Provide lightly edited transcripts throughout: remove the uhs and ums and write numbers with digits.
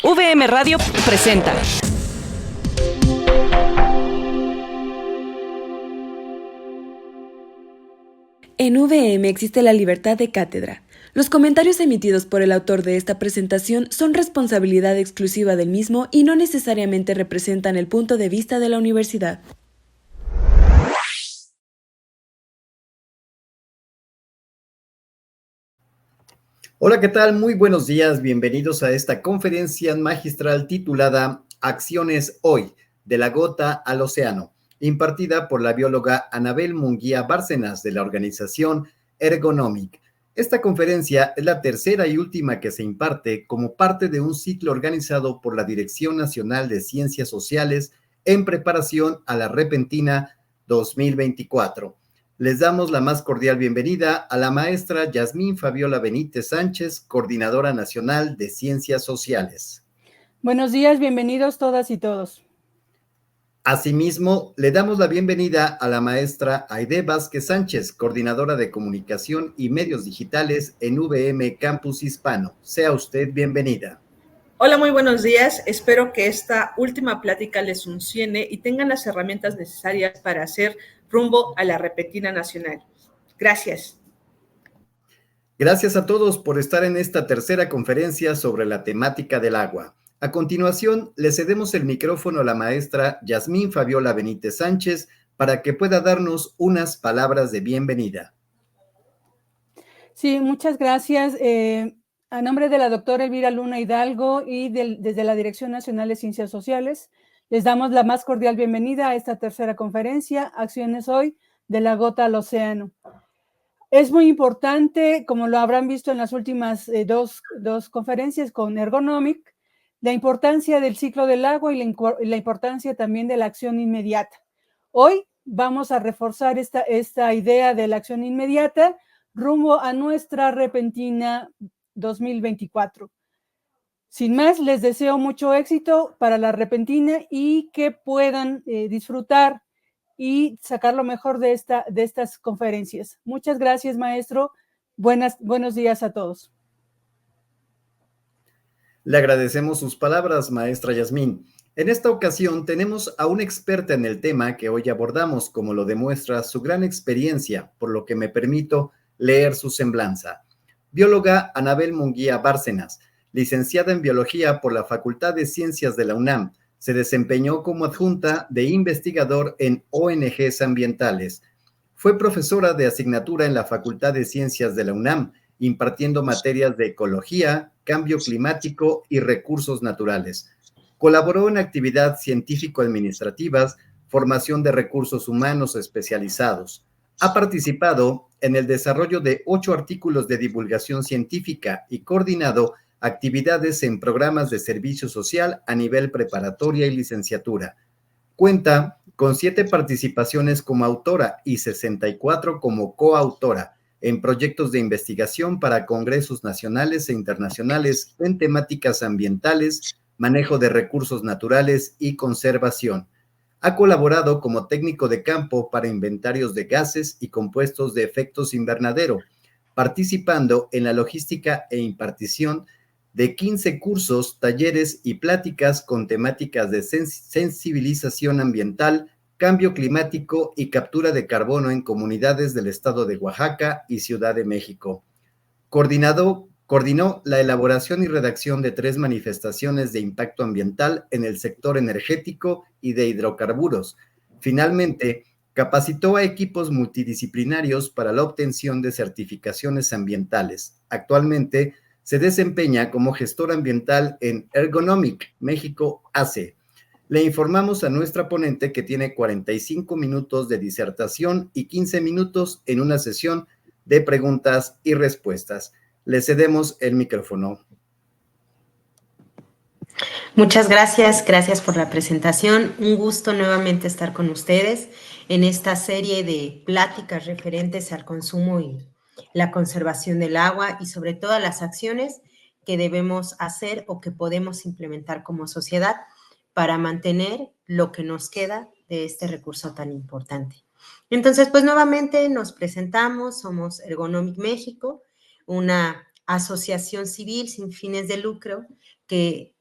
VM Radio presenta. En VM existe la libertad de cátedra. Los comentarios emitidos por el autor de esta presentación son responsabilidad exclusiva del mismo y no necesariamente representan el punto de vista de la universidad. Hola, ¿qué tal? Muy buenos días. Bienvenidos a esta conferencia magistral titulada Acciones Hoy, de la gota al océano, impartida por la bióloga Anabel Munguía Bárcenas de la organización Ergonomic. Esta conferencia es la tercera y última que se imparte como parte de un ciclo organizado por la Dirección Nacional de Ciencias Sociales en preparación a la Repentina 2024. Les damos la más cordial bienvenida a la maestra Yasmín Fabiola Benítez Sánchez, Coordinadora Nacional de Ciencias Sociales. Buenos días, bienvenidos todas y todos. Asimismo, le damos la bienvenida a la maestra Aide Vázquez Sánchez, Coordinadora de Comunicación y Medios Digitales en VM Campus Hispano. Sea usted bienvenida. Hola, muy buenos días. Espero que esta última plática les funcione y tengan las herramientas necesarias para hacer rumbo a la Repentina Nacional. Gracias. Gracias a todos por estar en esta tercera conferencia sobre la temática del agua. A continuación, le cedemos el micrófono a la maestra Yasmín Fabiola Benítez Sánchez para que pueda darnos unas palabras de bienvenida. Sí, muchas gracias. A nombre de la doctora Elvira Luna Hidalgo y desde la Dirección Nacional de Ciencias Sociales, les damos la más cordial bienvenida a esta tercera conferencia, Acciones Hoy, de la gota al océano. Es muy importante, como lo habrán visto en las últimas dos conferencias con Ergonomic, la importancia del ciclo del agua y la importancia también de la acción inmediata. Hoy vamos a reforzar esta idea de la acción inmediata rumbo a nuestra Repentina 2024. Sin más, les deseo mucho éxito para la Repentina y que puedan disfrutar y sacar lo mejor de estas conferencias. Muchas gracias, maestro. Buenos días a todos. Le agradecemos sus palabras, maestra Yasmín. En esta ocasión tenemos a una experta en el tema que hoy abordamos, como lo demuestra su gran experiencia, por lo que me permito leer su semblanza. Bióloga Anabel Munguía Bárcenas, licenciada en Biología por la Facultad de Ciencias de la UNAM, se desempeñó como adjunta de investigador en ONGs ambientales. Fue profesora de asignatura en la Facultad de Ciencias de la UNAM, impartiendo materias de ecología, cambio climático y recursos naturales. Colaboró en actividades científico-administrativas, formación de recursos humanos especializados. Ha participado en el desarrollo de 8 artículos de divulgación científica y coordinado actividades en programas de servicio social a nivel preparatoria y licenciatura. Cuenta con 7 participaciones como autora y 64 como coautora en proyectos de investigación para congresos nacionales e internacionales en temáticas ambientales, manejo de recursos naturales y conservación. Ha colaborado como técnico de campo para inventarios de gases y compuestos de efectos invernadero, participando en la logística e impartición de 15 cursos, talleres y pláticas con temáticas de sensibilización ambiental, cambio climático y captura de carbono en comunidades del estado de Oaxaca y Ciudad de México. Coordinó la elaboración y redacción de 3 manifestaciones de impacto ambiental en el sector energético y de hidrocarburos. Finalmente, capacitó a equipos multidisciplinarios para la obtención de certificaciones ambientales. Actualmente, se desempeña como gestor ambiental en Ergonomic México AC. Le informamos a nuestra ponente que tiene 45 minutos de disertación y 15 minutos en una sesión de preguntas y respuestas. Le cedemos el micrófono. Muchas gracias por la presentación. Un gusto nuevamente estar con ustedes en esta serie de pláticas referentes al consumo y la conservación del agua y sobre todo las acciones que debemos hacer o que podemos implementar como sociedad para mantener lo que nos queda de este recurso tan importante. Entonces, pues nuevamente nos presentamos, somos Ergonomic México, una asociación civil sin fines de lucro que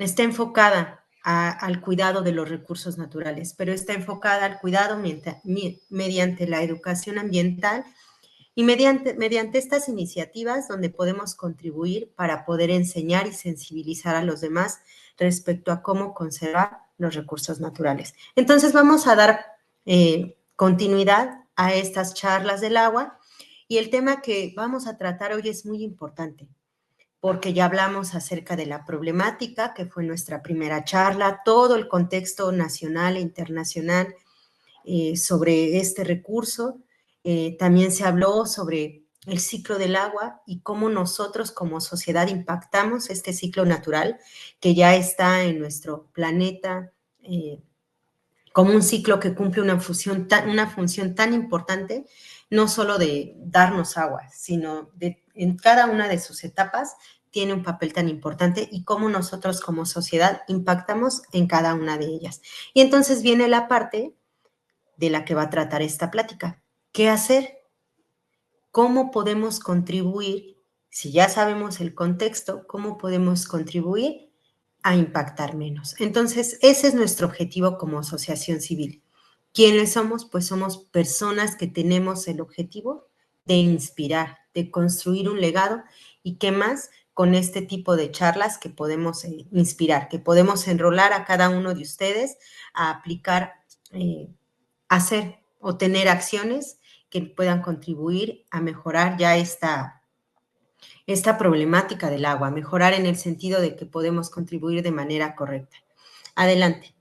está enfocada al cuidado de los recursos naturales, pero está enfocada al cuidado mediante la educación ambiental y mediante estas iniciativas donde podemos contribuir para poder enseñar y sensibilizar a los demás respecto a cómo conservar los recursos naturales. Entonces vamos a dar continuidad a estas charlas del agua y el tema que vamos a tratar hoy es muy importante porque ya hablamos acerca de la problemática que fue nuestra primera charla, todo el contexto nacional e internacional sobre este recurso. También se habló sobre el ciclo del agua y cómo nosotros como sociedad impactamos este ciclo natural que ya está en nuestro planeta como un ciclo que cumple una función tan importante, no solo de darnos agua, sino en cada una de sus etapas tiene un papel tan importante y cómo nosotros como sociedad impactamos en cada una de ellas. Y entonces viene la parte de la que va a tratar esta plática. ¿Qué hacer? ¿Cómo podemos contribuir? Si ya sabemos el contexto, ¿cómo podemos contribuir a impactar menos? Entonces, ese es nuestro objetivo como asociación civil. ¿Quiénes somos? Pues somos personas que tenemos el objetivo de inspirar, de construir un legado y qué más con este tipo de charlas que podemos inspirar, que podemos enrolar a cada uno de ustedes a aplicar, hacer o tener acciones que puedan contribuir a mejorar ya esta problemática del agua, mejorar en el sentido de que podemos contribuir de manera correcta. Adelante.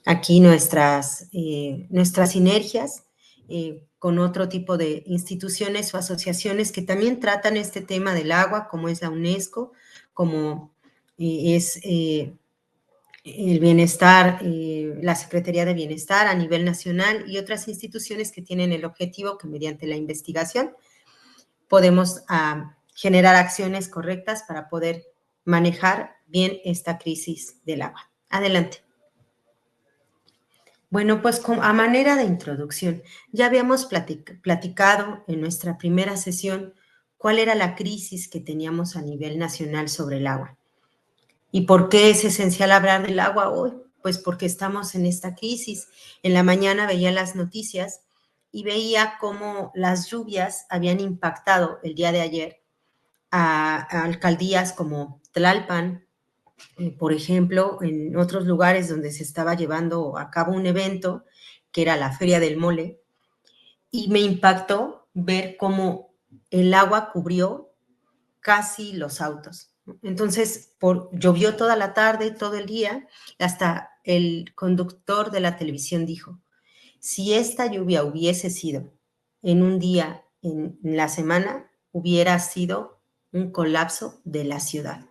Aquí nuestras sinergias con otro tipo de instituciones o asociaciones que también tratan este tema del agua, como es la UNESCO, como es el bienestar, la Secretaría de Bienestar a nivel nacional y otras instituciones que tienen el objetivo que mediante la investigación podemos generar acciones correctas para poder manejar bien esta crisis del agua. Adelante. Bueno, pues a manera de introducción, ya habíamos platicado en nuestra primera sesión cuál era la crisis que teníamos a nivel nacional sobre el agua. ¿Y por qué es esencial hablar del agua hoy? Pues porque estamos en esta crisis. En la mañana veía las noticias y veía cómo las lluvias habían impactado el día de ayer a alcaldías como Tlalpan, por ejemplo, en otros lugares donde se estaba llevando a cabo un evento, que era la Feria del Mole, y me impactó ver cómo el agua cubrió casi los autos. Entonces, llovió toda la tarde, todo el día, hasta el conductor de la televisión dijo, si esta lluvia hubiese sido en un día, en la semana, hubiera sido un colapso de la ciudad.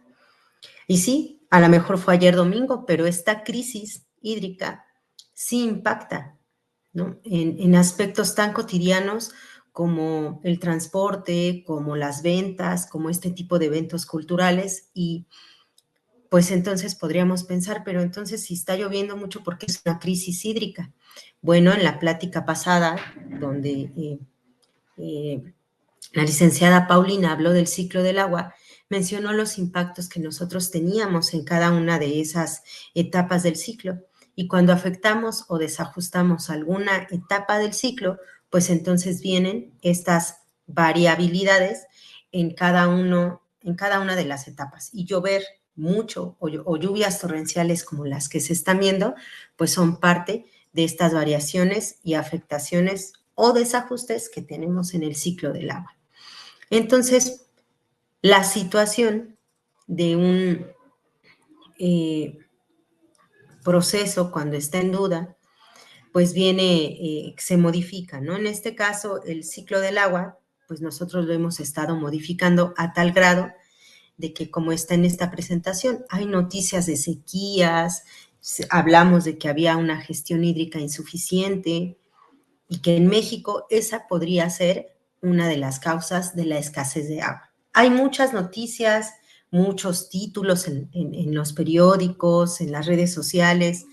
Y sí, a lo mejor fue ayer domingo, pero esta crisis hídrica sí impacta, ¿no? En aspectos tan cotidianos como el transporte, como las ventas, como este tipo de eventos culturales y pues entonces podríamos pensar, pero entonces si está lloviendo mucho, ¿por qué es una crisis hídrica? Bueno, en la plática pasada, donde la licenciada Paulina habló del ciclo del agua, mencionó los impactos que nosotros teníamos en cada una de esas etapas del ciclo. Y cuando afectamos o desajustamos alguna etapa del ciclo, pues entonces vienen estas variabilidades en cada una de las etapas. Y llover mucho o lluvias torrenciales como las que se están viendo, pues son parte de estas variaciones y afectaciones o desajustes que tenemos en el ciclo del agua. Entonces, la situación de un proceso cuando está en duda, pues se modifica, ¿no? En este caso, el ciclo del agua, pues nosotros lo hemos estado modificando a tal grado de que, como está en esta presentación, hay noticias de sequías, hablamos de que había una gestión hídrica insuficiente y que en México esa podría ser una de las causas de la escasez de agua. Hay muchas noticias, muchos títulos en los periódicos, en las redes sociales,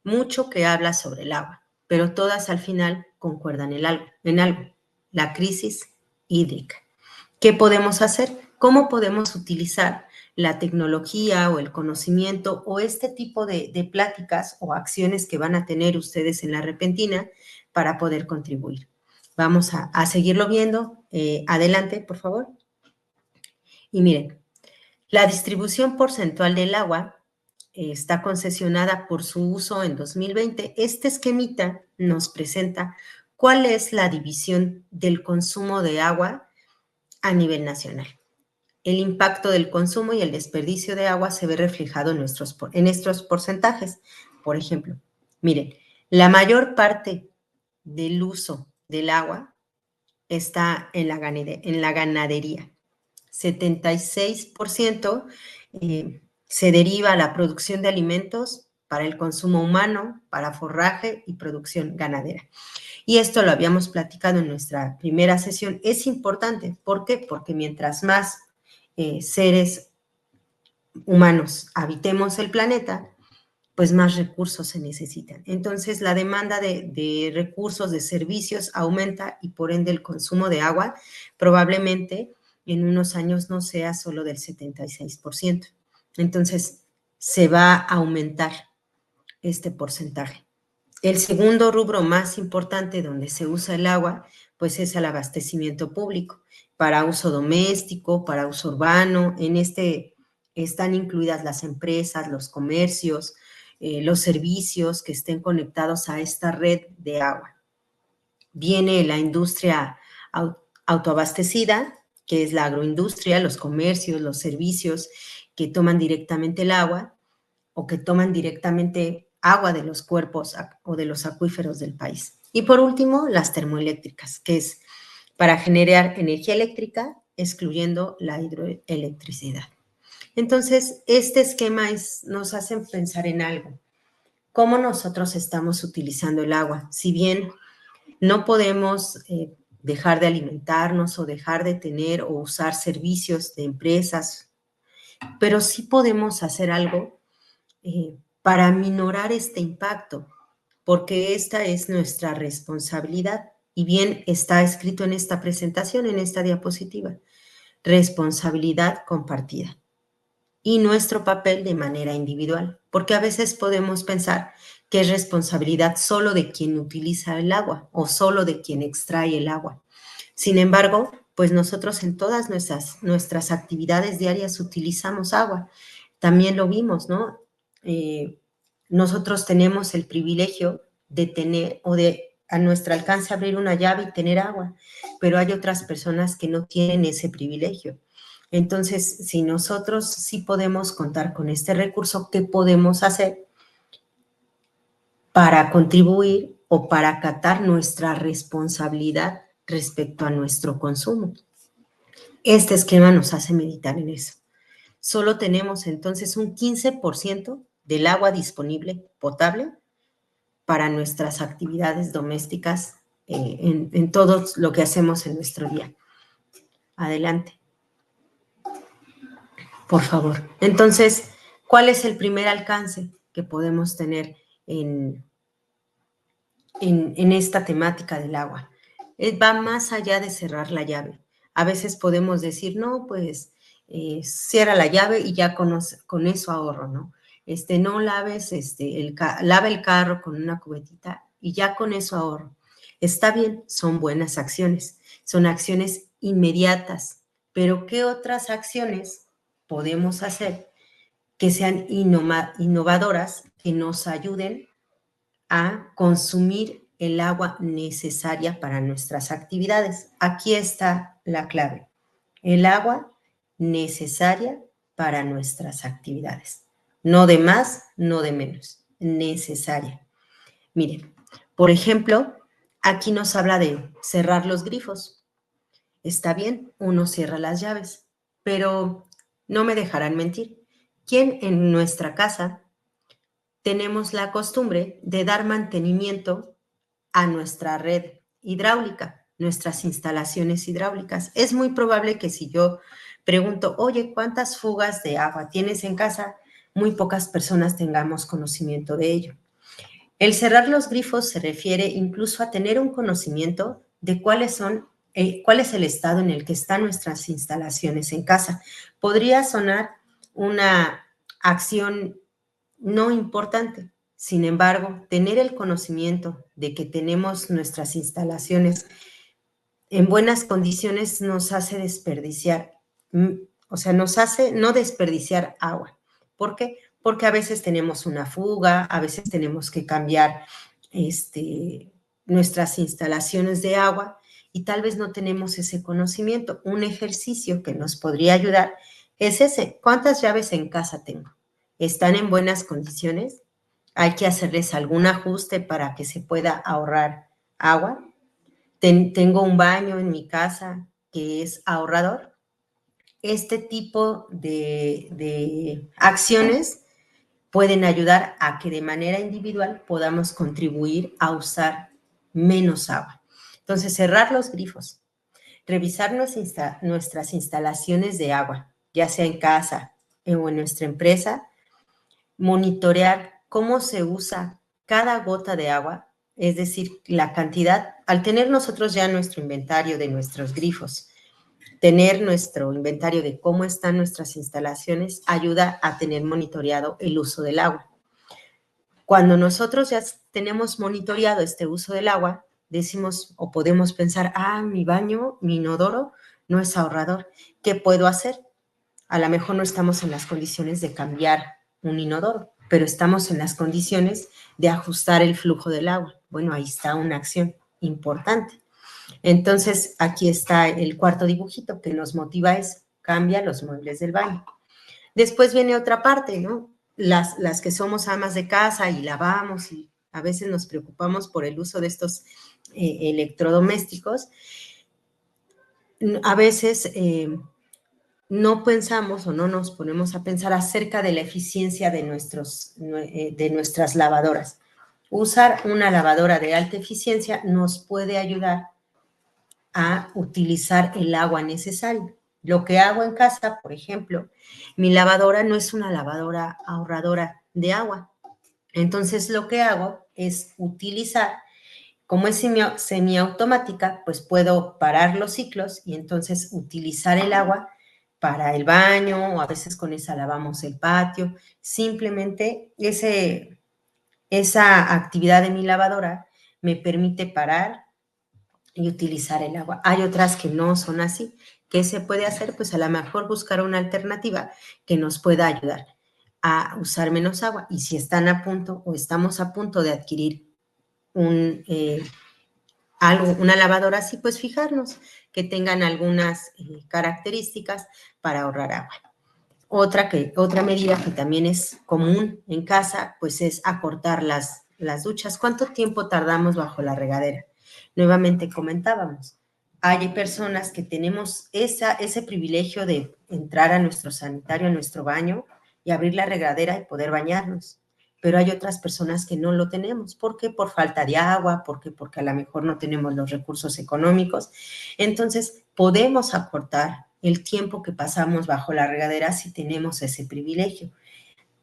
mucho que habla sobre el agua, pero todas al final concuerdan en algo, la crisis hídrica. ¿Qué podemos hacer? ¿Cómo podemos utilizar la tecnología o el conocimiento o este tipo de pláticas o acciones que van a tener ustedes en la repentina para poder contribuir. Vamos a seguirlo viendo. Adelante, por favor. Y miren, la distribución porcentual del agua está concesionada por su uso en 2020. Este esquemita nos presenta cuál es la división del consumo de agua a nivel nacional. El impacto del consumo y el desperdicio de agua se ve reflejado en estos porcentajes. Por ejemplo, miren, la mayor parte del uso del agua está en la ganadería. 76% se deriva a la producción de alimentos para el consumo humano, para forraje y producción ganadera. Y esto lo habíamos platicado en nuestra primera sesión. Es importante. ¿Por qué? Porque mientras más seres humanos habitemos el planeta, pues más recursos se necesitan. Entonces, la demanda de recursos, de servicios aumenta y por ende el consumo de agua probablemente en unos años no sea solo del 76%. Entonces, se va a aumentar este porcentaje. El segundo rubro más importante donde se usa el agua, pues es el abastecimiento público, para uso doméstico, para uso urbano. En este están incluidas las empresas, los comercios, los servicios que estén conectados a esta red de agua. Viene la industria autoabastecida, que es la agroindustria, los comercios, los servicios que toman directamente el agua o que toman directamente agua de los cuerpos o de los acuíferos del país. Y por último, las termoeléctricas, que es para generar energía eléctrica, excluyendo la hidroelectricidad. Entonces, este esquema nos hace pensar en algo. ¿Cómo nosotros estamos utilizando el agua? Si bien no podemos dejar de alimentarnos o dejar de tener o usar servicios de empresas, pero sí podemos hacer algo para minorar este impacto, porque esta es nuestra responsabilidad. Y bien está escrito en esta presentación, en esta diapositiva, responsabilidad compartida. Y nuestro papel de manera individual, porque a veces podemos pensar que es responsabilidad solo de quien utiliza el agua o solo de quien extrae el agua. Sin embargo, pues nosotros en todas nuestras actividades diarias utilizamos agua. También lo vimos, ¿no? Nosotros tenemos el privilegio de tener o de a nuestro alcance abrir una llave y tener agua, pero hay otras personas que no tienen ese privilegio. Entonces, si nosotros sí podemos contar con este recurso, ¿qué podemos hacer para contribuir o para acatar nuestra responsabilidad respecto a nuestro consumo? Este esquema nos hace meditar en eso. Solo tenemos entonces un 15% del agua disponible potable para nuestras actividades domésticas en todo lo que hacemos en nuestro día. Adelante. Por favor. Entonces, ¿cuál es el primer alcance que podemos tener en esta temática del agua? Va más allá de cerrar la llave. A veces podemos decir, no, pues cierra la llave y ya con eso ahorro, ¿no? No laves, lava el carro con una cubetita y ya con eso ahorro. Está bien, son buenas acciones, son acciones inmediatas, pero ¿qué otras acciones podemos hacer que sean innovadoras, que nos ayuden a consumir el agua necesaria para nuestras actividades? Aquí está la clave. El agua necesaria para nuestras actividades. No de más, no de menos. Necesaria. Miren, por ejemplo, aquí nos habla de cerrar los grifos. Está bien, uno cierra las llaves, pero no me dejarán mentir. ¿Quién en nuestra casa tenemos la costumbre de dar mantenimiento a nuestra red hidráulica, nuestras instalaciones hidráulicas? Es muy probable que si yo pregunto, oye, ¿cuántas fugas de agua tienes en casa? Muy pocas personas tengamos conocimiento de ello. El cerrar los grifos se refiere incluso a tener un conocimiento de cuál es el estado en el que están nuestras instalaciones en casa. Podría sonar una acción no importante. Sin embargo, tener el conocimiento de que tenemos nuestras instalaciones en buenas condiciones nos hace desperdiciar, o sea, nos hace no desperdiciar agua. ¿Por qué? Porque a veces tenemos una fuga, a veces tenemos que cambiar nuestras instalaciones de agua y tal vez no tenemos ese conocimiento. Un ejercicio que nos podría ayudar es ese. ¿Cuántas llaves en casa tengo? ¿Están en buenas condiciones? ¿Hay que hacerles algún ajuste para que se pueda ahorrar agua? Tengo un baño en mi casa que es ahorrador. Este tipo de acciones pueden ayudar a que de manera individual podamos contribuir a usar menos agua. Entonces, cerrar los grifos, revisar nuestras instalaciones de agua, ya sea en casa o en nuestra empresa, monitorear cómo se usa cada gota de agua, es decir, la cantidad. Al tener nosotros ya nuestro inventario de nuestros grifos, tener nuestro inventario de cómo están nuestras instalaciones ayuda a tener monitoreado el uso del agua. Cuando nosotros ya tenemos monitoreado este uso del agua, decimos o podemos pensar, mi baño, mi inodoro no es ahorrador. ¿Qué puedo hacer? A lo mejor no estamos en las condiciones de cambiar un inodoro, pero estamos en las condiciones de ajustar el flujo del agua. Bueno, ahí está una acción importante. Entonces, aquí está el cuarto dibujito que nos motiva a eso. Cambia los muebles del baño. Después viene otra parte, ¿no? Las que somos amas de casa y lavamos y a veces nos preocupamos por el uso de estos electrodomésticos. A veces no pensamos o no nos ponemos a pensar acerca de la eficiencia de nuestras lavadoras. Usar una lavadora de alta eficiencia nos puede ayudar a utilizar el agua necesaria. Lo que hago en casa, por ejemplo, mi lavadora no es una lavadora ahorradora de agua. Entonces, lo que hago es utilizar, como es semiautomática, pues puedo parar los ciclos y entonces utilizar el agua para el baño o a veces con esa lavamos el patio. Simplemente esa actividad de mi lavadora me permite parar y utilizar el agua. Hay otras que no son así. ¿Qué se puede hacer? Pues a lo mejor buscar una alternativa que nos pueda ayudar a usar menos agua. Y si están a punto o estamos a punto de adquirir una lavadora así, pues fijarnos que tengan algunas características para ahorrar agua. Otra medida que también es común en casa, pues es acortar las duchas. ¿Cuánto tiempo tardamos bajo la regadera? Nuevamente comentábamos, hay personas que tenemos ese privilegio de entrar a nuestro sanitario, a nuestro baño y abrir la regadera y poder bañarnos. Pero hay otras personas que no lo tenemos. ¿Por qué? Por falta de agua, porque a lo mejor no tenemos los recursos económicos. Entonces, podemos acortar el tiempo que pasamos bajo la regadera si tenemos ese privilegio.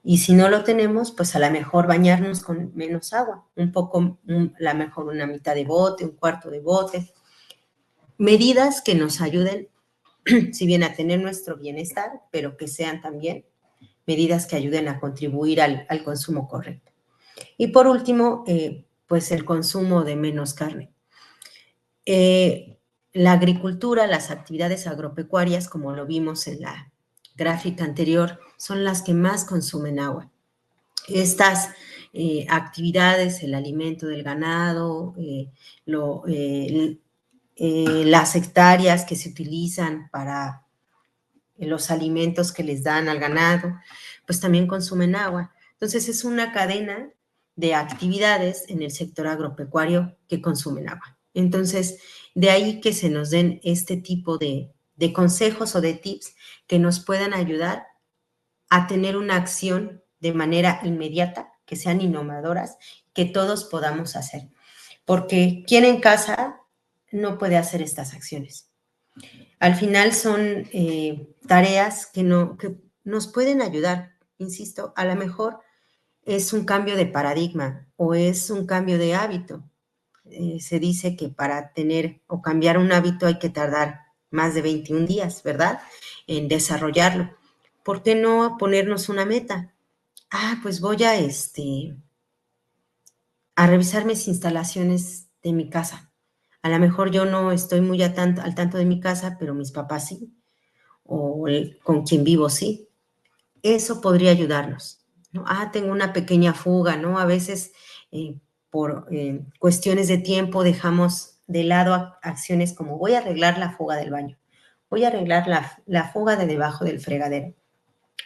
Y si no lo tenemos, pues a lo mejor bañarnos con menos agua, a lo mejor una mitad de bote, un cuarto de bote. Medidas que nos ayuden, si bien a tener nuestro bienestar, pero que sean también medidas que ayuden a contribuir al consumo correcto. Y por último, pues el consumo de menos carne. La agricultura, las actividades agropecuarias, como lo vimos en la gráfica anterior, son las que más consumen agua. Estas actividades, el alimento del ganado, las hectáreas que se utilizan para los alimentos que les dan al ganado, pues también consumen agua. Entonces, es una cadena de actividades en el sector agropecuario que consumen agua. Entonces, de ahí que se nos den este tipo de consejos o de tips que nos puedan ayudar a tener una acción de manera inmediata, que sean innovadoras, que todos podamos hacer. Porque quien en casa no puede hacer estas acciones. Al final son tareas que nos pueden ayudar. Insisto, a lo mejor es un cambio de paradigma o es un cambio de hábito. Se dice que para tener o cambiar un hábito hay que tardar más de 21 días, ¿verdad? En desarrollarlo. ¿por qué no ponernos una meta? Pues voy a revisar mis instalaciones de mi casa. A lo mejor yo no estoy muy al tanto de mi casa, pero mis papás sí, o con quien vivo sí. Eso podría ayudarnos, ¿no? Tengo una pequeña fuga, ¿no? A veces por cuestiones de tiempo dejamos de lado acciones como voy a arreglar la fuga del baño, voy a arreglar la fuga de debajo del fregadero.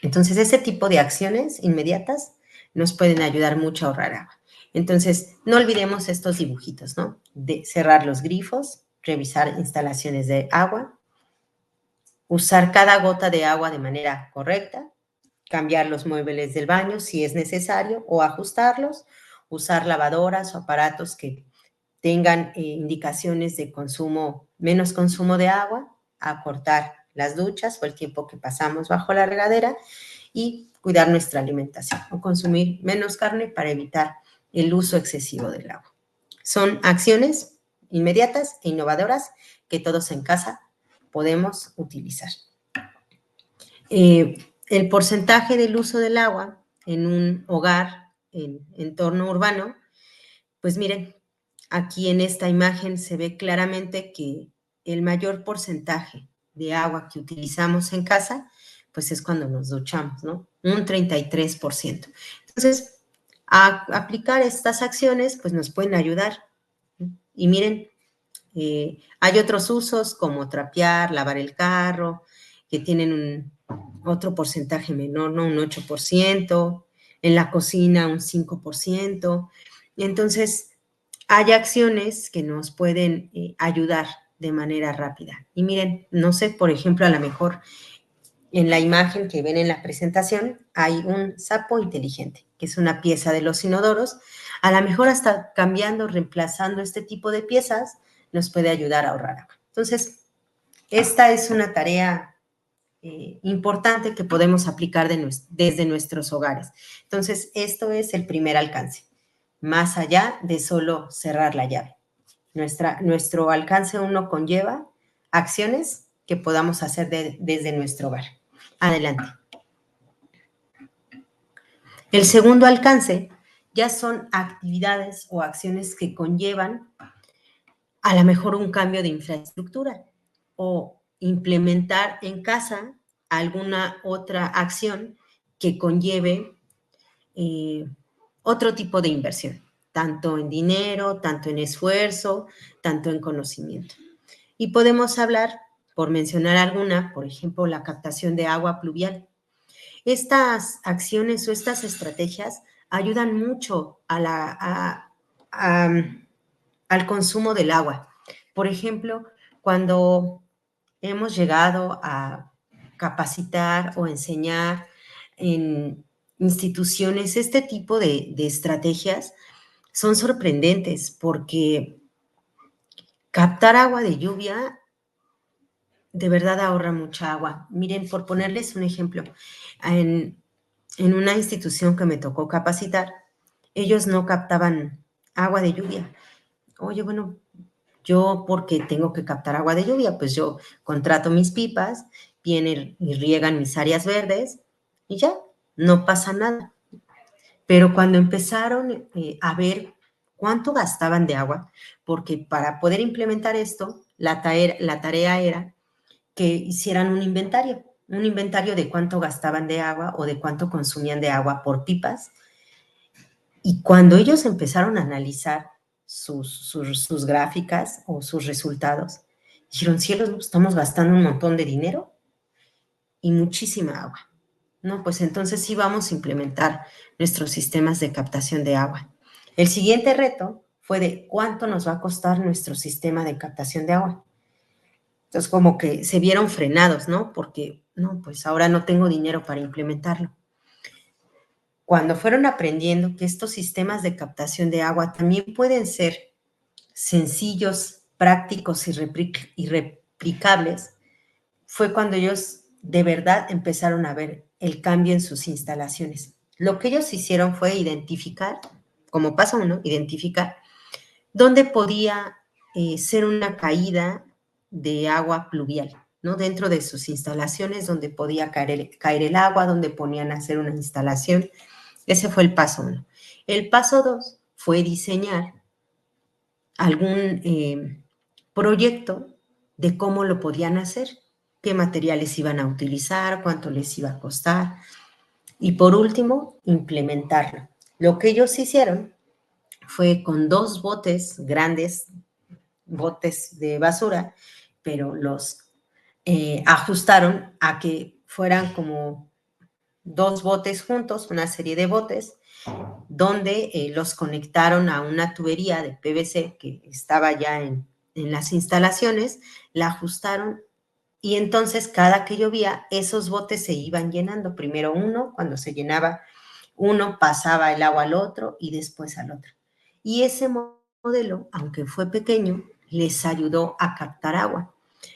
Entonces, ese tipo de acciones inmediatas nos pueden ayudar mucho a ahorrar agua. Entonces, no olvidemos estos dibujitos, ¿no? De cerrar los grifos, revisar instalaciones de agua, usar cada gota de agua de manera correcta, cambiar los muebles del baño si es necesario o ajustarlos, usar lavadoras o aparatos que tengan indicaciones de menos consumo de agua, acortar las duchas o el tiempo que pasamos bajo la regadera y cuidar nuestra alimentación o consumir menos carne para evitar el uso excesivo del agua. Son acciones inmediatas e innovadoras que todos en casa podemos utilizar. El porcentaje del uso del agua en un hogar en entorno urbano, pues miren, aquí en esta imagen se ve claramente que el mayor porcentaje de agua que utilizamos en casa, pues es cuando nos duchamos, ¿no? Un 33%. Entonces, aplicar estas acciones, pues nos pueden ayudar. Y miren, hay otros usos como trapear, lavar el carro, que tienen otro porcentaje menor, ¿no? Un 8%, en la cocina un 5%. Entonces, hay acciones que nos pueden ayudar de manera rápida. Y miren, no sé, por ejemplo, a lo mejor en la imagen que ven en la presentación hay un sapo inteligente, que es una pieza de los inodoros. A lo mejor hasta cambiando, reemplazando este tipo de piezas, nos puede ayudar a ahorrar agua. Entonces, esta es una tarea importante que podemos aplicar desde nuestros hogares. Entonces, esto es el primer alcance, más allá de solo cerrar la llave. Nuestro alcance 1 conlleva acciones que podamos hacer desde nuestro hogar. Adelante. El segundo alcance ya son actividades o acciones que conllevan a lo mejor un cambio de infraestructura o implementar en casa alguna otra acción que conlleve otro tipo de inversión, tanto en dinero, tanto en esfuerzo, tanto en conocimiento. Y podemos hablar, por mencionar alguna, por ejemplo, la captación de agua pluvial. Estas acciones o estas estrategias ayudan mucho al consumo del agua. Por ejemplo, cuando hemos llegado a capacitar o enseñar en instituciones, este tipo de estrategias son sorprendentes porque captar agua de lluvia de verdad ahorra mucha agua. Miren, por ponerles un ejemplo, en una institución que me tocó capacitar, ellos no captaban agua de lluvia. Oye, bueno, yo porque tengo que captar agua de lluvia, pues yo contrato mis pipas, vienen y riegan mis áreas verdes y ya, no pasa nada. Pero cuando empezaron a ver cuánto gastaban de agua, porque para poder implementar esto, la tarea era que hicieran un inventario de cuánto gastaban de agua o de cuánto consumían de agua por pipas. Y cuando ellos empezaron a analizar sus gráficas o sus resultados, dijeron, cielos, estamos gastando un montón de dinero y muchísima agua. No, pues entonces sí vamos a implementar nuestros sistemas de captación de agua. El siguiente reto fue de cuánto nos va a costar nuestro sistema de captación de agua. Entonces como que se vieron frenados, ¿no? Porque, no, pues ahora no tengo dinero para implementarlo. Cuando fueron aprendiendo que estos sistemas de captación de agua también pueden ser sencillos, prácticos y replicables, fue cuando ellos de verdad empezaron a ver el cambio en sus instalaciones. Lo que ellos hicieron fue identificar, como paso 1, identificar dónde podía ser una caída de agua pluvial. ¿no? Dentro de sus instalaciones donde podía caer el agua, donde ponían a hacer una instalación. Ese fue el paso 1. El paso 2 fue diseñar algún proyecto de cómo lo podían hacer, qué materiales iban a utilizar, cuánto les iba a costar. Y por último, implementarlo. Lo que ellos hicieron fue con 2 botes grandes, botes de basura, pero los ajustaron a que fueran como 2 botes juntos, una serie de botes, donde los conectaron a una tubería de PVC que estaba ya en las instalaciones, la ajustaron y entonces cada que llovía, esos botes se iban llenando. Primero uno, cuando se llenaba uno, pasaba el agua al otro y después al otro. Y ese modelo, aunque fue pequeño, les ayudó a captar agua.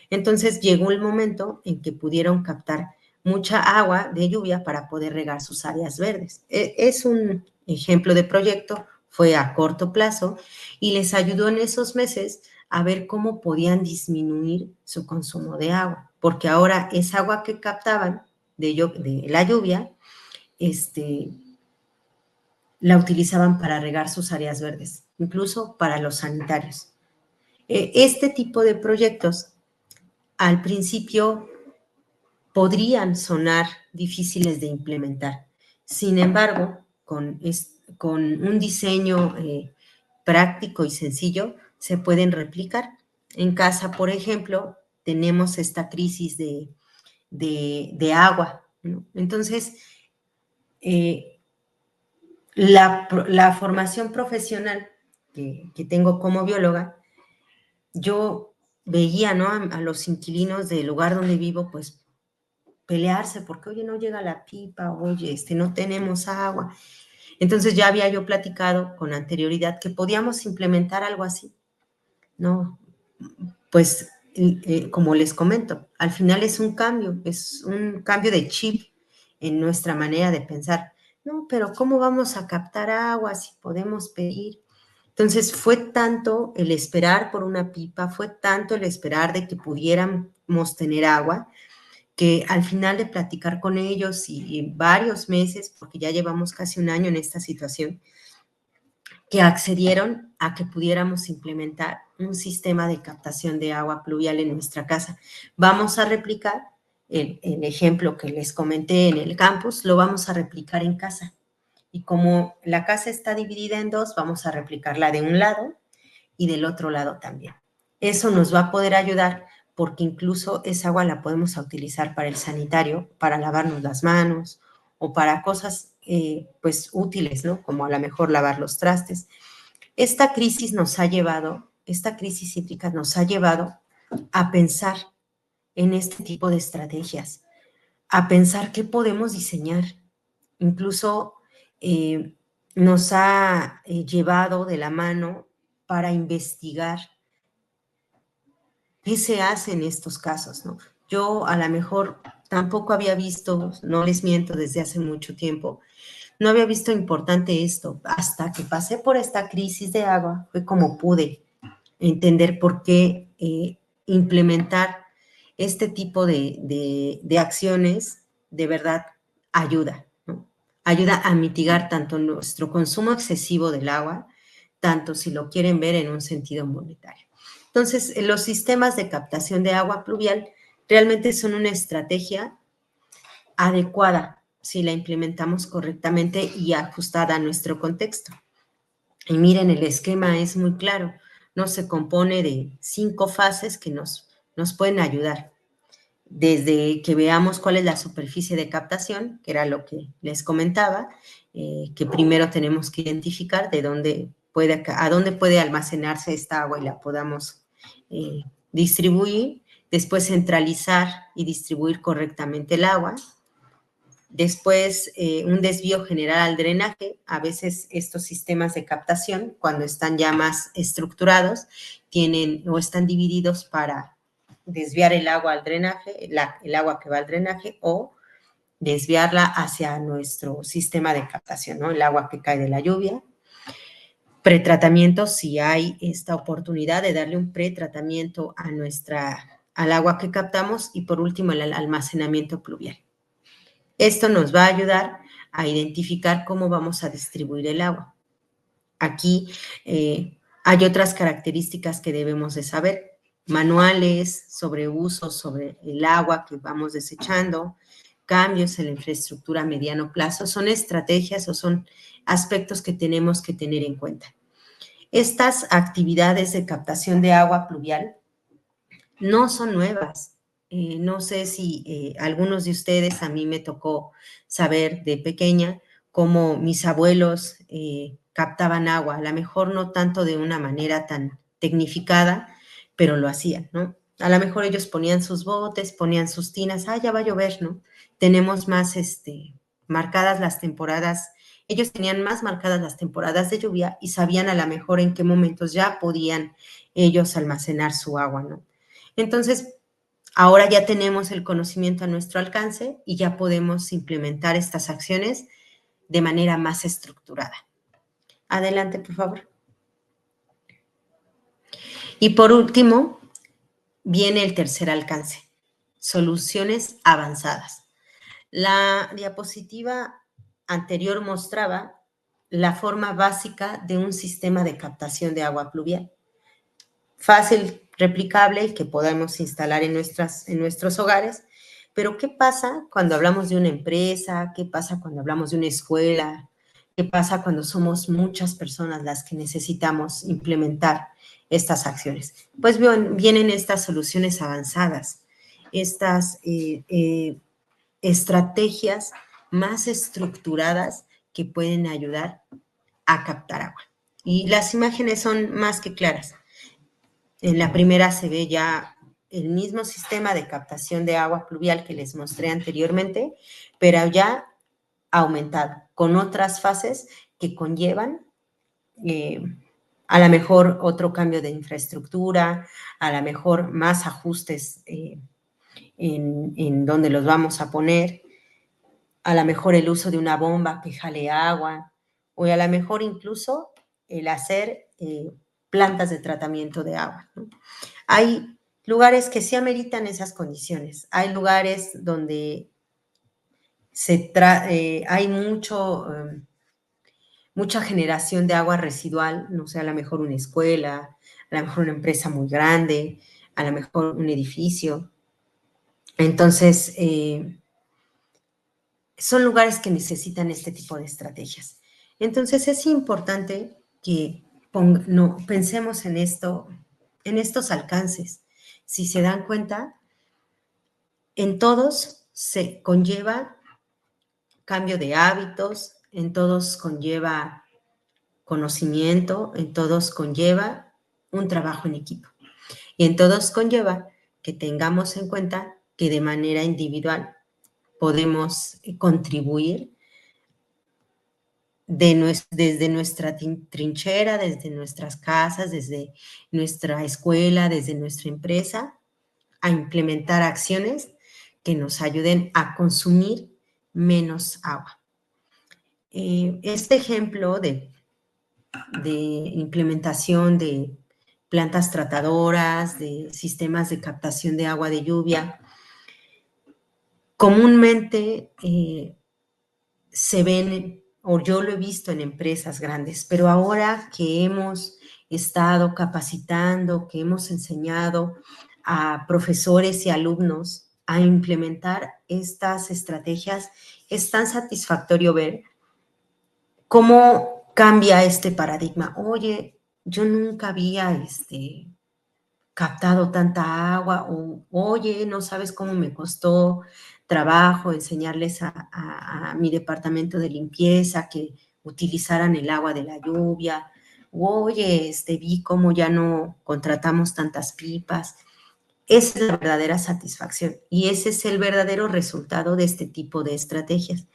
Entonces llegó el momento en que pudieron captar mucha agua de lluvia para poder regar sus áreas verdes. Es un ejemplo de proyecto, fue a corto plazo y les ayudó en esos meses a ver cómo podían disminuir su consumo de agua, porque ahora esa agua que captaban de la lluvia, la utilizaban para regar sus áreas verdes, incluso para los sanitarios. Este tipo de proyectos al principio podrían sonar difíciles de implementar. Sin embargo, con un diseño práctico y sencillo, se pueden replicar. En casa, por ejemplo, tenemos esta crisis de agua, ¿no? Entonces, la formación profesional que tengo como bióloga, yo veía, ¿no?, a los inquilinos del lugar donde vivo, pues, pelearse porque, oye, no llega la pipa, oye, no tenemos agua. Entonces ya había yo platicado con anterioridad que podíamos implementar algo así, ¿no? Pues, como les comento, al final es un cambio de chip en nuestra manera de pensar. No, pero ¿cómo vamos a captar agua si podemos pedir? Entonces fue tanto el esperar por una pipa, fue tanto el esperar de que pudiéramos tener agua, que al final de platicar con ellos y varios meses, porque ya llevamos casi un año en esta situación, que accedieron a que pudiéramos implementar un sistema de captación de agua pluvial en nuestra casa. Vamos a replicar el ejemplo que les comenté en el campus, lo vamos a replicar en casa. Y como la casa está dividida en 2, vamos a replicarla de un lado y del otro lado también. Eso nos va a poder ayudar porque incluso esa agua la podemos utilizar para el sanitario, para lavarnos las manos o para cosas pues útiles, ¿no? Como a lo mejor lavar los trastes. Esta crisis hídrica nos ha llevado a pensar en este tipo de estrategias, a pensar qué podemos diseñar. Incluso nos ha llevado de la mano para investigar qué se hace en estos casos, ¿no? Yo a lo mejor tampoco había visto, no les miento, desde hace mucho tiempo, no había visto importante esto. Hasta que pasé por esta crisis de agua, fue como pude entender por qué implementar este tipo de acciones de verdad ayuda, ¿no? Ayuda a mitigar tanto nuestro consumo excesivo del agua, tanto si lo quieren ver en un sentido monetario. Entonces, los sistemas de captación de agua pluvial realmente son una estrategia adecuada si la implementamos correctamente y ajustada a nuestro contexto. Y miren, el esquema es muy claro, ¿no? Se compone de 5 fases que nos pueden ayudar. Desde que veamos cuál es la superficie de captación, que era lo que les comentaba, que primero tenemos que identificar a dónde puede almacenarse esta agua y la podamos distribuir, después centralizar y distribuir correctamente el agua, después un desvío general al drenaje. A veces estos sistemas de captación, cuando están ya más estructurados, tienen o están divididos para desviar el agua al drenaje, el agua que va al drenaje, o desviarla hacia nuestro sistema de captación, ¿no? El agua que cae de la lluvia. Pretratamiento, si hay esta oportunidad de darle un pretratamiento a nuestra al agua que captamos y por último el almacenamiento pluvial. Esto nos va a ayudar a identificar cómo vamos a distribuir el agua. Aquí hay otras características que debemos de saber. Manuales sobre usos sobre el agua que vamos desechando, cambios en la infraestructura a mediano plazo, son estrategias o son aspectos que tenemos que tener en cuenta. Estas actividades de captación de agua pluvial no son nuevas. No sé si algunos de ustedes, a mí me tocó saber de pequeña cómo mis abuelos captaban agua, a lo mejor no tanto de una manera tan tecnificada, pero lo hacían, ¿no? A lo mejor ellos ponían sus botes, ponían sus tinas, ya va a llover, ¿no? Tenemos más marcadas las temporadas, ellos tenían más marcadas las temporadas de lluvia y sabían a lo mejor en qué momentos ya podían ellos almacenar su agua, ¿no? Entonces, ahora ya tenemos el conocimiento a nuestro alcance y ya podemos implementar estas acciones de manera más estructurada. Adelante, por favor. Y por último, viene el tercer alcance, soluciones avanzadas. La diapositiva anterior mostraba la forma básica de un sistema de captación de agua pluvial. Fácil, replicable y que podemos instalar en nuestros hogares. Pero, ¿qué pasa cuando hablamos de una empresa? ¿Qué pasa cuando hablamos de una escuela? ¿Qué pasa cuando somos muchas personas las que necesitamos implementar estas acciones? Pues vienen estas soluciones avanzadas, estas estrategias más estructuradas que pueden ayudar a captar agua. Y las imágenes son más que claras. En la primera se ve ya el mismo sistema de captación de agua pluvial que les mostré anteriormente, pero ya aumentado, con otras fases que conllevan a lo mejor otro cambio de infraestructura, a lo mejor más ajustes en donde los vamos a poner, a lo mejor el uso de una bomba que jale agua, o a lo mejor incluso el hacer plantas de tratamiento de agua, ¿no? Hay lugares que sí ameritan esas condiciones. Hay lugares donde hay mucha generación de agua residual, no sé, a lo mejor una escuela, a lo mejor una empresa muy grande, a lo mejor un edificio. Entonces, son lugares que necesitan este tipo de estrategias. Entonces, es importante que pensemos en esto, en estos alcances. Si se dan cuenta, en todos se conlleva cambio de hábitos, en todos conlleva conocimiento, en todos conlleva un trabajo en equipo. Y en todos conlleva que tengamos en cuenta que de manera individual podemos contribuir desde nuestra trinchera, desde nuestras casas, desde nuestra escuela, desde nuestra empresa, a implementar acciones que nos ayuden a consumir menos agua. Este ejemplo de implementación de plantas tratadoras, de sistemas de captación de agua de lluvia, comúnmente se ven, o yo lo he visto en empresas grandes, pero ahora que hemos estado capacitando, que hemos enseñado a profesores y alumnos a implementar estas estrategias, es tan satisfactorio ver cómo cambia este paradigma. Oye, yo nunca había captado tanta agua, o oye, no sabes cómo me costó trabajo enseñarles a mi departamento de limpieza que utilizaran el agua de la lluvia, o oye, vi cómo ya no contratamos tantas pipas. Esa es la verdadera satisfacción y ese es el verdadero resultado de este tipo de estrategias.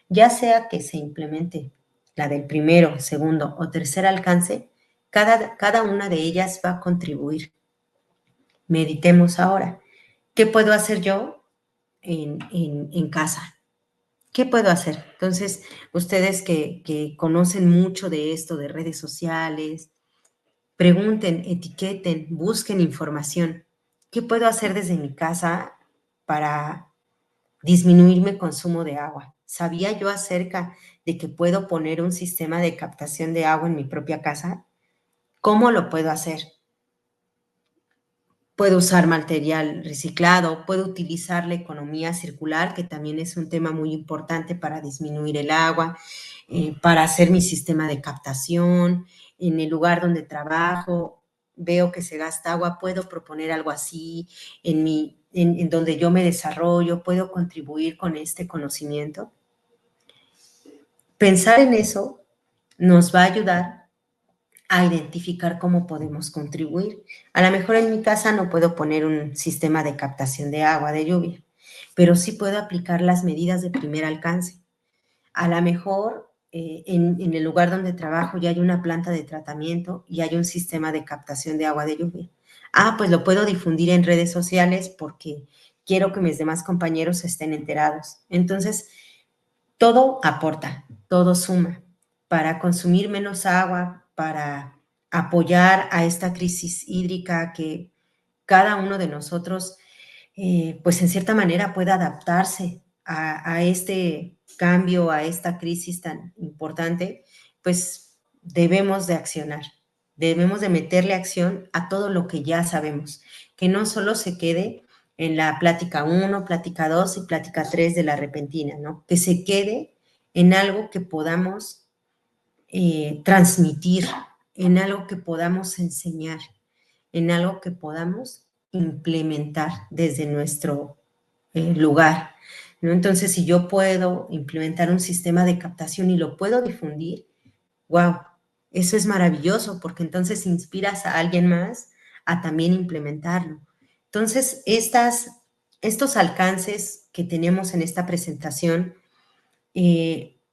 Ya sea que se implemente la del primero, segundo o tercer alcance, cada una de ellas va a contribuir. Meditemos ahora. ¿Qué puedo hacer yo en casa? ¿Qué puedo hacer? Entonces, ustedes que conocen mucho de esto, de redes sociales, pregunten, etiqueten, busquen información. ¿Qué puedo hacer desde mi casa para disminuir mi consumo de agua? ¿Sabía yo acerca de que puedo poner un sistema de captación de agua en mi propia casa? ¿Cómo lo puedo hacer? Puedo usar material reciclado, puedo utilizar la economía circular, que también es un tema muy importante para disminuir el agua, para hacer mi sistema de captación. En el lugar donde trabajo, veo que se gasta agua, puedo proponer algo así. En donde yo me desarrollo, puedo contribuir con este conocimiento. Pensar en eso nos va a ayudar a identificar cómo podemos contribuir. A lo mejor en mi casa no puedo poner un sistema de captación de agua de lluvia, pero sí puedo aplicar las medidas de primer alcance. A lo mejor en el lugar donde trabajo ya hay una planta de tratamiento y hay un sistema de captación de agua de lluvia. Pues lo puedo difundir en redes sociales porque quiero que mis demás compañeros estén enterados. Entonces, todo aporta, todo suma para consumir menos agua, para apoyar a esta crisis hídrica que cada uno de nosotros, pues en cierta manera pueda adaptarse a este cambio, a esta crisis tan importante, pues debemos de accionar, debemos de meterle acción a todo lo que ya sabemos, que no solo se quede en la plática 1, plática 2 y plática 3 de la repentina, ¿no? Que se quede en algo que podamos transmitir, en algo que podamos enseñar, en algo que podamos implementar desde nuestro lugar, ¿no? Entonces, si yo puedo implementar un sistema de captación y lo puedo difundir, wow, eso es maravilloso porque entonces inspiras a alguien más a también implementarlo. Entonces, estos alcances que tenemos en esta presentación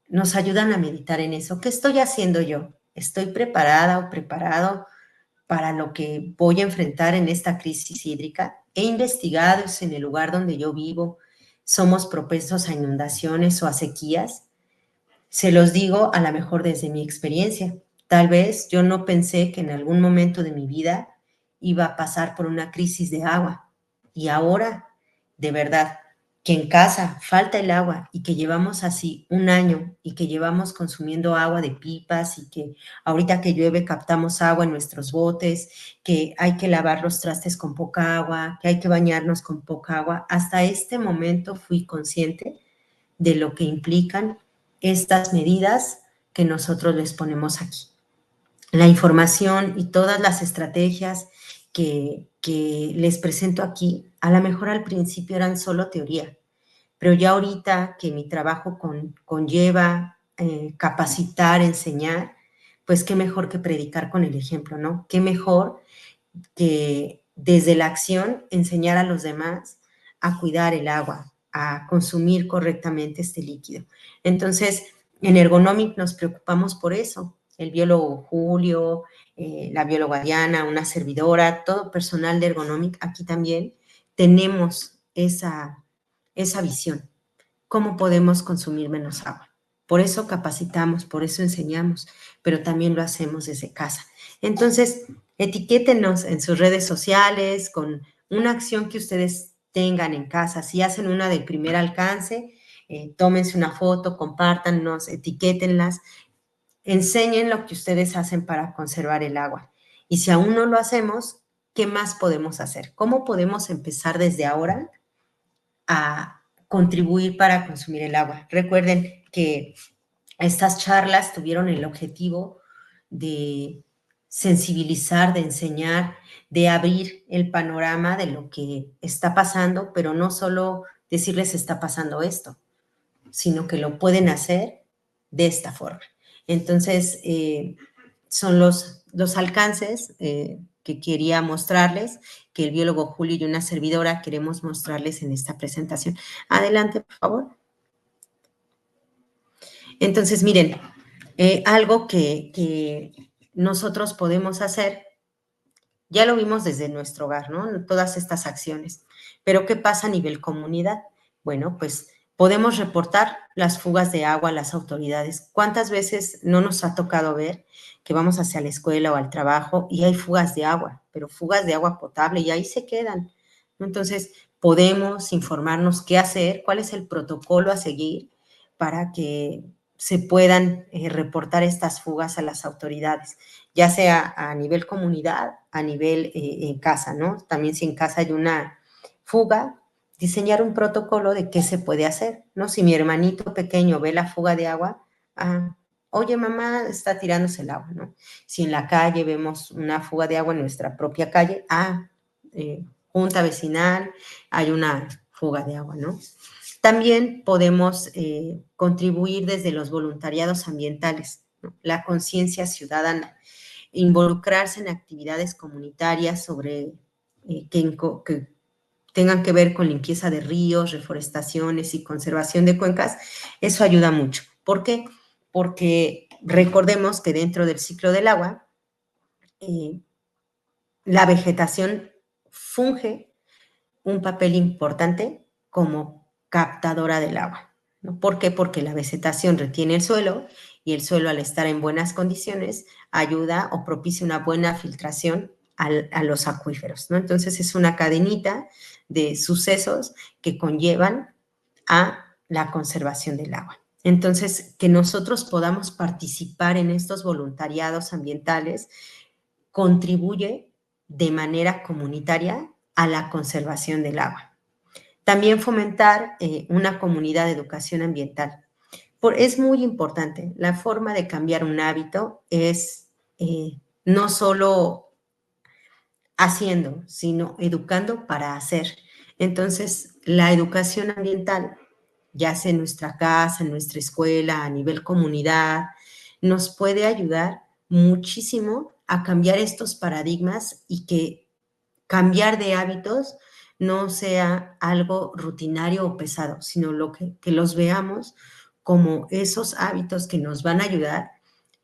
nos ayudan a meditar en eso. ¿Qué estoy haciendo yo? ¿Estoy preparada o preparado para lo que voy a enfrentar en esta crisis hídrica? He investigado si en el lugar donde yo vivo somos propensos a inundaciones o a sequías. Se los digo a lo mejor desde mi experiencia. Tal vez yo no pensé que en algún momento de mi vida iba a pasar por una crisis de agua. Y ahora, de verdad, que en casa falta el agua y que llevamos así un año y que llevamos consumiendo agua de pipas y que ahorita que llueve captamos agua en nuestros botes, que hay que lavar los trastes con poca agua, que hay que bañarnos con poca agua. Hasta este momento fui consciente de lo que implican estas medidas que nosotros les ponemos aquí. La información y todas las estrategias que les presento aquí, a lo mejor al principio eran solo teoría, pero ya ahorita que mi trabajo conlleva capacitar, enseñar, pues qué mejor que predicar con el ejemplo, ¿no? Qué mejor que desde la acción enseñar a los demás a cuidar el agua, a consumir correctamente este líquido. Entonces, en Ergonomic nos preocupamos por eso. El biólogo Julio, la bióloga Diana, una servidora, todo personal de Ergonomic, aquí también tenemos esa visión. ¿Cómo podemos consumir menos agua? Por eso capacitamos, por eso enseñamos, pero también lo hacemos desde casa. Entonces, etiquétenos en sus redes sociales con una acción que ustedes tengan en casa. Si hacen una de primer alcance, tómense una foto, compártanos, etiquétenlas, enseñen lo que ustedes hacen para conservar el agua. Y si aún no lo hacemos, ¿qué más podemos hacer? ¿Cómo podemos empezar desde ahora a contribuir para consumir el agua? Recuerden que estas charlas tuvieron el objetivo de sensibilizar, de enseñar, de abrir el panorama de lo que está pasando, pero no solo decirles está pasando esto, sino que lo pueden hacer de esta forma. Entonces, son los alcances que quería mostrarles, que el biólogo Julio y una servidora queremos mostrarles en esta presentación. Adelante, por favor. Entonces, miren, algo que nosotros podemos hacer, ya lo vimos desde nuestro hogar, ¿no? Todas estas acciones. Pero, ¿qué pasa a nivel comunidad? Bueno, pues podemos reportar las fugas de agua a las autoridades. ¿Cuántas veces no nos ha tocado ver que vamos hacia la escuela o al trabajo y hay fugas de agua, pero fugas de agua potable y ahí se quedan? Entonces, podemos informarnos qué hacer, cuál es el protocolo a seguir para que se puedan reportar estas fugas a las autoridades, ya sea a nivel comunidad, a nivel en casa, ¿no? También si en casa hay una fuga, diseñar un protocolo de qué se puede hacer, ¿no? Si mi hermanito pequeño ve la fuga de agua, oye, mamá, está tirándose el agua, ¿no? Si en la calle vemos una fuga de agua en nuestra propia calle, junta vecinal, hay una fuga de agua, ¿no? También podemos contribuir desde los voluntariados ambientales, ¿no? La conciencia ciudadana, involucrarse en actividades comunitarias sobre que tengan que ver con limpieza de ríos, reforestaciones y conservación de cuencas, eso ayuda mucho. ¿Por qué? Porque recordemos que dentro del ciclo del agua, la vegetación funge un papel importante como captadora del agua, ¿no? ¿Por qué? Porque la vegetación retiene el suelo y el suelo, al estar en buenas condiciones, ayuda o propicia una buena filtración a los acuíferos, ¿no? Entonces es una cadenita de sucesos que conllevan a la conservación del agua. Entonces, que nosotros podamos participar en estos voluntariados ambientales contribuye de manera comunitaria a la conservación del agua. También fomentar una comunidad de educación ambiental. Es muy importante. La forma de cambiar un hábito es no solo haciendo, sino educando para hacer. Entonces, la educación ambiental, ya sea en nuestra casa, en nuestra escuela, a nivel comunidad, nos puede ayudar muchísimo a cambiar estos paradigmas y que cambiar de hábitos no sea algo rutinario o pesado, sino que los veamos como esos hábitos que nos van a ayudar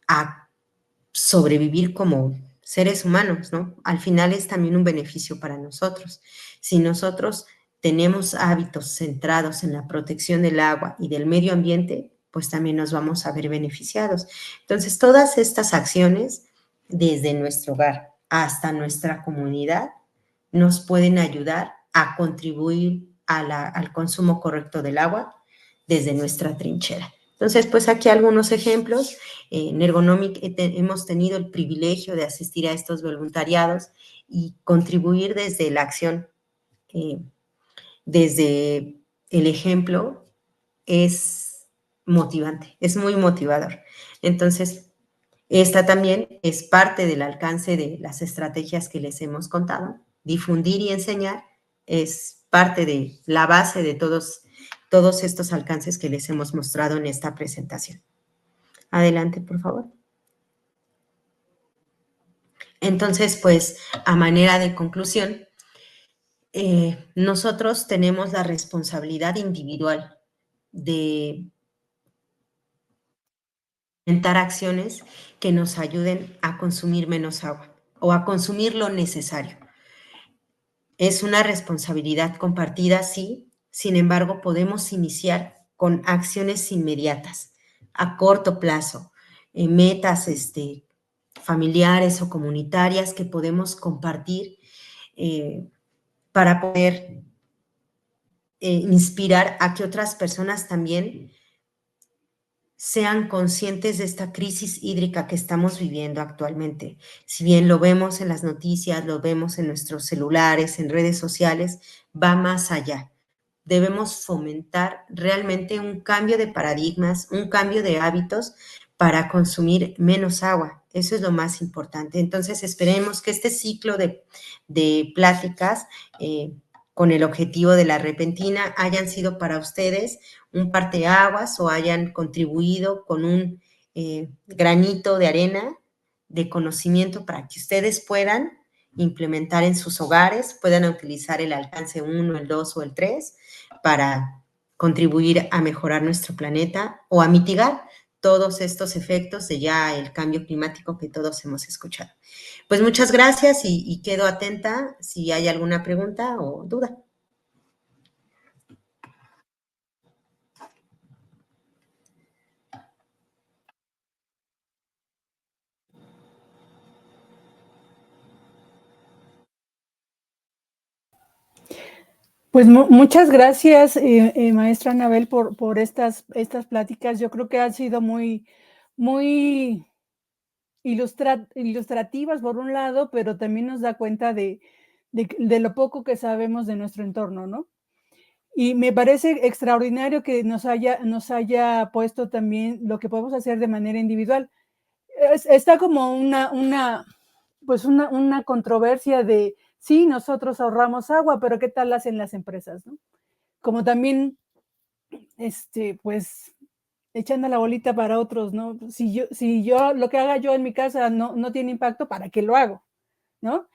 a sobrevivir como seres humanos, ¿no? Al final es también un beneficio para nosotros. Si nosotros tenemos hábitos centrados en la protección del agua y del medio ambiente, pues también nos vamos a ver beneficiados. Entonces, todas estas acciones, desde nuestro hogar hasta nuestra comunidad, nos pueden ayudar a contribuir al consumo correcto del agua desde nuestra trinchera. Entonces, pues aquí algunos ejemplos. En Ergonomic hemos tenido el privilegio de asistir a estos voluntariados y contribuir desde la acción, desde el ejemplo, es motivante, es muy motivador. Entonces, esta también es parte del alcance de las estrategias que les hemos contado. Difundir y enseñar es parte de la base de todos estos alcances que les hemos mostrado en esta presentación. Adelante, por favor. Entonces, pues, a manera de conclusión, nosotros tenemos la responsabilidad individual de implementar acciones que nos ayuden a consumir menos agua o a consumir lo necesario. Es una responsabilidad compartida, sí, sin embargo, podemos iniciar con acciones inmediatas, a corto plazo, metas familiares o comunitarias que podemos compartir para poder inspirar a que otras personas también sean conscientes de esta crisis hídrica que estamos viviendo actualmente. Si bien lo vemos en las noticias, lo vemos en nuestros celulares, en redes sociales, va más allá. Debemos fomentar realmente un cambio de paradigmas, un cambio de hábitos para consumir menos agua. Eso es lo más importante. Entonces, esperemos que este ciclo de pláticas con el objetivo de la repentina hayan sido para ustedes un parteaguas o hayan contribuido con un granito de arena de conocimiento para que ustedes puedan implementar en sus hogares, puedan utilizar el alcance 1, el 2 o el 3 para contribuir a mejorar nuestro planeta o a mitigar todos estos efectos de ya el cambio climático que todos hemos escuchado. Pues muchas gracias y quedo atenta si hay alguna pregunta o duda. Pues muchas gracias, maestra Anabel, por estas pláticas. Yo creo que han sido muy, muy ilustrativas por un lado, pero también nos da cuenta de lo poco que sabemos de nuestro entorno, ¿no? Y me parece extraordinario que nos haya puesto también lo que podemos hacer de manera individual. Está como una controversia de, sí, nosotros ahorramos agua, pero ¿qué tal hacen las empresas, no? Como también, pues, echando la bolita para otros, ¿no? Si yo lo que haga yo en mi casa no tiene impacto, ¿para qué lo hago? ¿No?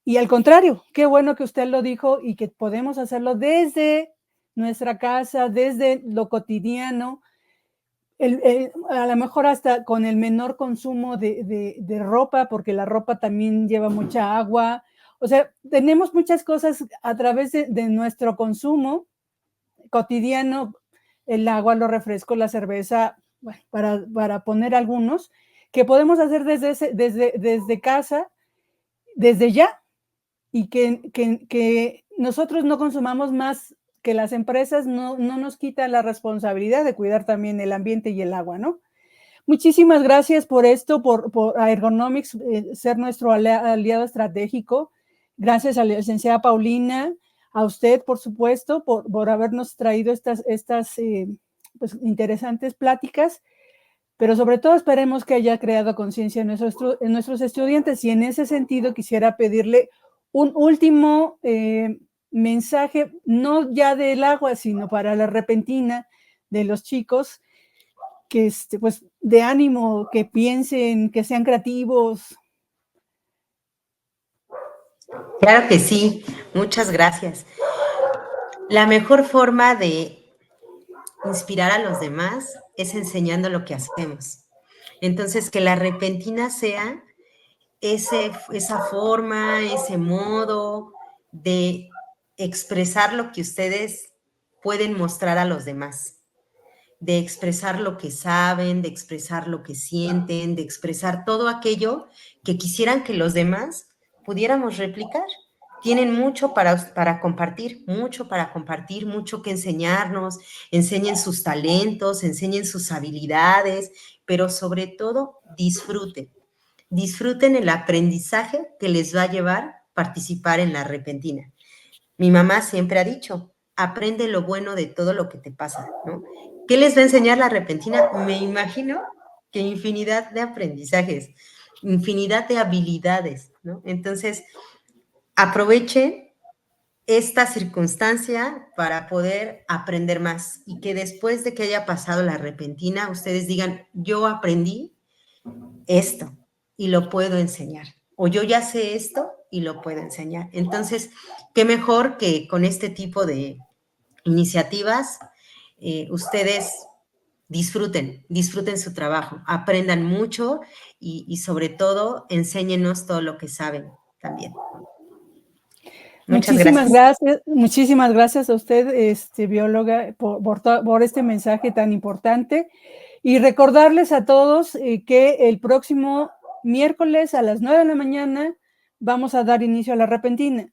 Y al contrario, qué bueno que usted lo dijo y que podemos hacerlo desde nuestra casa, desde lo cotidiano, a lo mejor hasta con el menor consumo de ropa, porque la ropa también lleva mucha agua. O sea, tenemos muchas cosas a través de nuestro consumo cotidiano, el agua, los refrescos, la cerveza, bueno, para poner algunos, que podemos hacer desde casa, desde ya, y que nosotros no consumamos más, que las empresas no nos quitan la responsabilidad de cuidar también el ambiente y el agua, ¿no? Muchísimas gracias por esto, por a Ergonomics ser nuestro aliado estratégico. Gracias a la licenciada Paulina, a usted, por supuesto, por habernos traído estas pues, interesantes pláticas, pero sobre todo esperemos que haya creado conciencia en nuestros estudiantes, y en ese sentido quisiera pedirle un último mensaje, no ya del agua, sino para la repentina de los chicos, que pues de ánimo, que piensen, que sean creativos. Claro que sí, muchas gracias. La mejor forma de inspirar a los demás es enseñando lo que hacemos. Entonces, que la repentina sea esa forma, ese modo de expresar lo que ustedes pueden mostrar a los demás, de expresar lo que saben, de expresar lo que sienten, de expresar todo aquello que quisieran que los demás pudiéramos replicar. Tienen mucho para compartir, mucho que enseñarnos, enseñen sus talentos, enseñen sus habilidades, pero sobre todo disfruten. Disfruten el aprendizaje que les va a llevar participar en la repentina. Mi mamá siempre ha dicho, aprende lo bueno de todo lo que te pasa, ¿no? ¿Qué les va a enseñar la repentina? Me imagino que infinidad de aprendizajes, infinidad de habilidades, ¿no? Entonces, aprovechen esta circunstancia para poder aprender más y que después de que haya pasado la repentina, ustedes digan, yo aprendí esto y lo puedo enseñar. O yo ya sé esto y lo puedo enseñar. Entonces, qué mejor que con este tipo de iniciativas ustedes disfruten su trabajo, aprendan mucho y sobre todo enséñenos todo lo que saben también. Muchas gracias. Muchísimas gracias a usted, bióloga, por este mensaje tan importante. Y recordarles a todos que el próximo miércoles a las 9 de la mañana vamos a dar inicio a la repentina.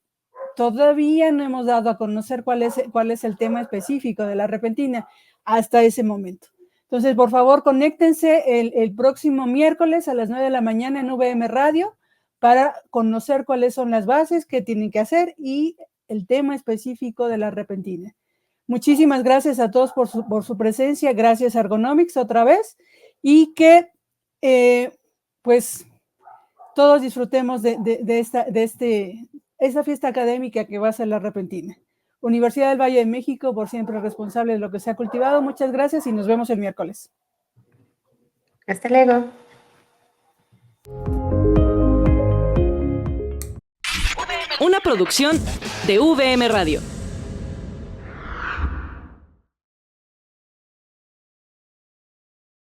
Todavía no hemos dado a conocer cuál es el tema específico de la repentina hasta ese momento. Entonces, por favor, conéctense el próximo miércoles a las 9 de la mañana en VM Radio para conocer cuáles son las bases que tienen que hacer y el tema específico de la repentina. Muchísimas gracias a todos por su presencia, gracias a Ergonomics otra vez, y que pues todos disfrutemos de esta fiesta académica que va a ser la repentina. Universidad del Valle de México, por siempre responsable de lo que se ha cultivado. Muchas gracias y nos vemos el miércoles. Hasta luego. Una producción de VM Radio.